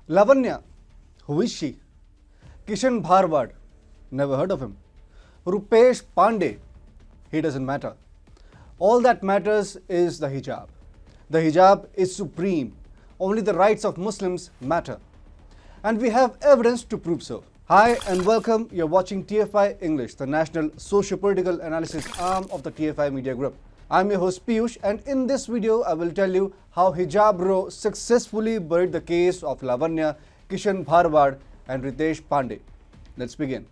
Lavanya, who is she? Kishan Bharwad, never heard of him. Ritesh Pandey, he doesn't matter. All that matters is the hijab. The hijab is supreme. Only the rights of Muslims matter. And we have evidence to prove so. Hi and welcome. You're watching TFI English, the national socio-political analysis arm of the TFI Media Group. I'm your host Piyush, and in this video I will tell you how Hijab Row successfully buried the case of Lavanya, Kishan Bharwad and Ritesh Pandey. Let's begin.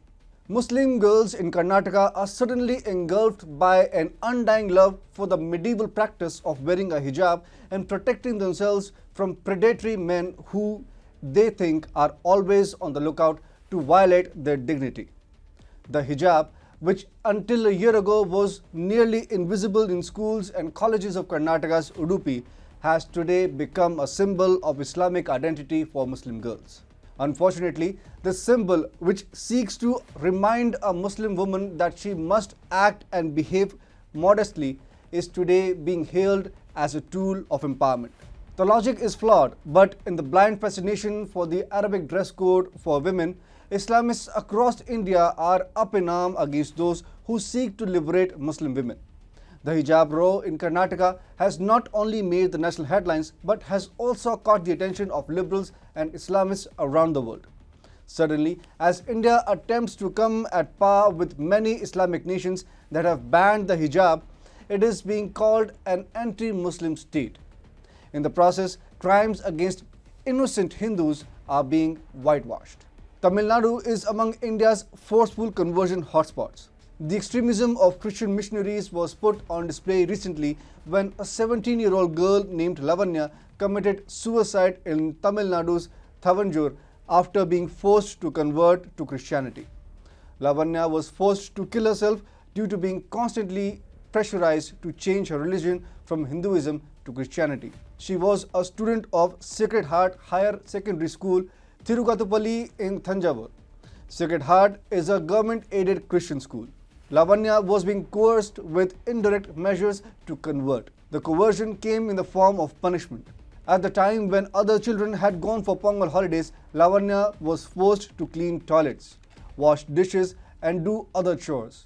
Muslim girls in Karnataka are suddenly engulfed by an undying love for the medieval practice of wearing a hijab and protecting themselves from predatory men who they think are always on the lookout to violate their dignity. The hijab, which until a year ago was nearly invisible in schools and colleges of Karnataka's Udupi, has today become a symbol of Islamic identity for Muslim girls. Unfortunately, this symbol, which seeks to remind a Muslim woman that she must act and behave modestly, is today being hailed as a tool of empowerment. The logic is flawed, but in the blind fascination for the Arabic dress code for women, Islamists across India are up in arms against those who seek to liberate Muslim women. The Hijab Row in Karnataka has not only made the national headlines but has also caught the attention of liberals and Islamists around the world. Suddenly, as India attempts to come at par with many Islamic nations that have banned the hijab, it is being called an anti-Muslim state. In the process, crimes against innocent Hindus are being whitewashed. Tamil Nadu is among India's forceful conversion hotspots. The extremism of Christian missionaries was put on display recently when a 17-year-old girl named Lavanya committed suicide in Tamil Nadu's Thavanjur after being forced to convert to Christianity. Lavanya was forced to kill herself due to being constantly pressurized to change her religion from Hinduism to Christianity. She was a student of Sacred Heart Higher Secondary School, Thirukatupalli in Thanjavur. Sacred Heart is a government-aided Christian school. Lavanya was being coerced with indirect measures to convert. The coercion came in the form of punishment. At the time when other children had gone for Pongal holidays, Lavanya was forced to clean toilets, wash dishes and do other chores.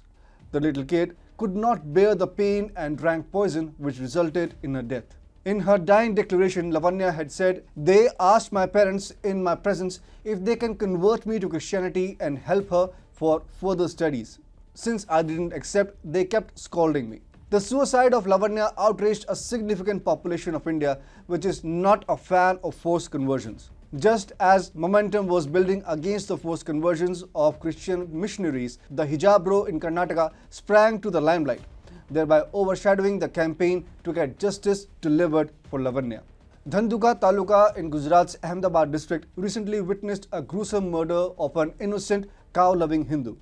The little kid could not bear the pain and drank poison, which resulted in her death. In her dying declaration, Lavanya had said, "They asked my parents in my presence if they can convert me to Christianity and help her for further studies. Since I didn't accept, they kept scolding me." The suicide of Lavanya outraged a significant population of India, which is not a fan of forced conversions. Just as momentum was building against the forced conversions of Christian missionaries, the Hijab Row in Karnataka sprang to the limelight, thereby overshadowing the campaign to get justice delivered for Lavanya. Dhanduka Taluka in Gujarat's Ahmedabad district recently witnessed a gruesome murder of an innocent cow-loving Hindu.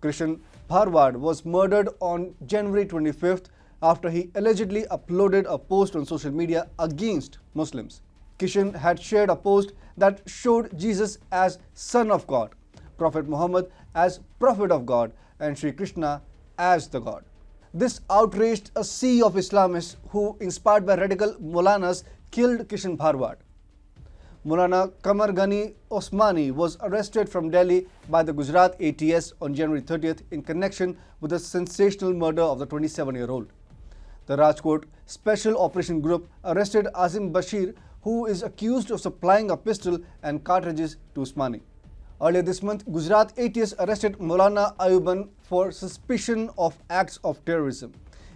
Kishan Bharwad was murdered on January 25th after he allegedly uploaded a post on social media against Muslims. Kishan had shared a post that showed Jesus as Son of God, Prophet Muhammad as Prophet of God, and Sri Krishna as the God. This outraged a sea of Islamists who, inspired by radical Maulanas, killed Kishan Bharwad. Maulana Qamar Ghani Osmani was arrested from Delhi by the Gujarat ATS on January 30th in connection with the sensational murder of the 27-year-old. The Rajkot Special Operation Group arrested Azim Bashir, who is accused of supplying a pistol and cartridges to Osmani. Earlier this month, Gujarat ATS arrested Maulana Ayuban for suspicion of acts of terrorism.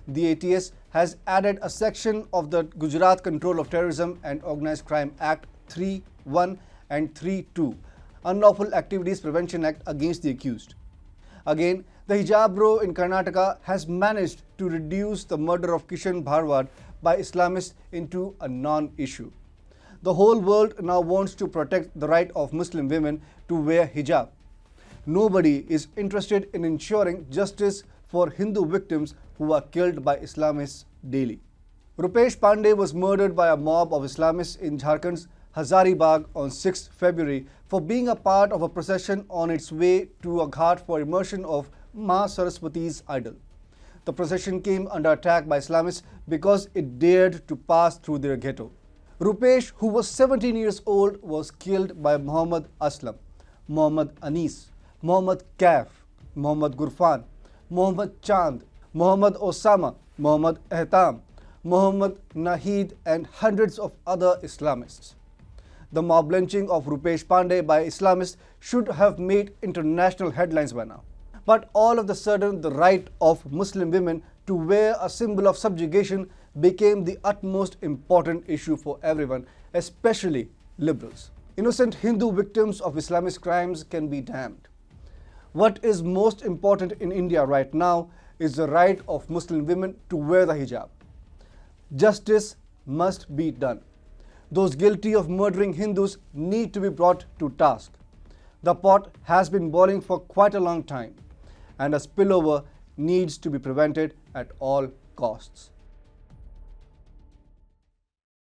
The ATS has added a section of the Gujarat Control of Terrorism and Organised Crime Act 3.1 and 3.2, Unlawful Activities Prevention Act, against the accused. Again, the Hijab Row in Karnataka has managed to reduce the murder of Kishan Bharwad by Islamists into a non-issue. The whole world now wants to protect the right of Muslim women to wear hijab. Nobody is interested in ensuring justice for Hindu victims who are killed by Islamists daily. Ritesh Pandey was murdered by a mob of Islamists in Jharkhand's Hazaribagh on 6 February for being a part of a procession on its way to a ghat for immersion of Ma Saraswati's idol. The procession came under attack by Islamists because it dared to pass through their ghetto. Rupesh, who was 17 years old, was killed by Muhammad Aslam, Muhammad Anis, Muhammad Kaif, Muhammad Gurfan, Muhammad Chand, Muhammad Osama, Muhammad Ehtam, Muhammad Nahid, and hundreds of other Islamists. The mob lynching of Ritesh Pandey by Islamists should have made international headlines by now. But all of a sudden, the right of Muslim women to wear a symbol of subjugation became the utmost important issue for everyone, especially liberals. Innocent Hindu victims of Islamist crimes can be damned. What is most important in India right now is the right of Muslim women to wear the hijab. Justice must be done. Those guilty of murdering Hindus need to be brought to task. The pot has been boiling for quite a long time, and a spillover needs to be prevented at all costs.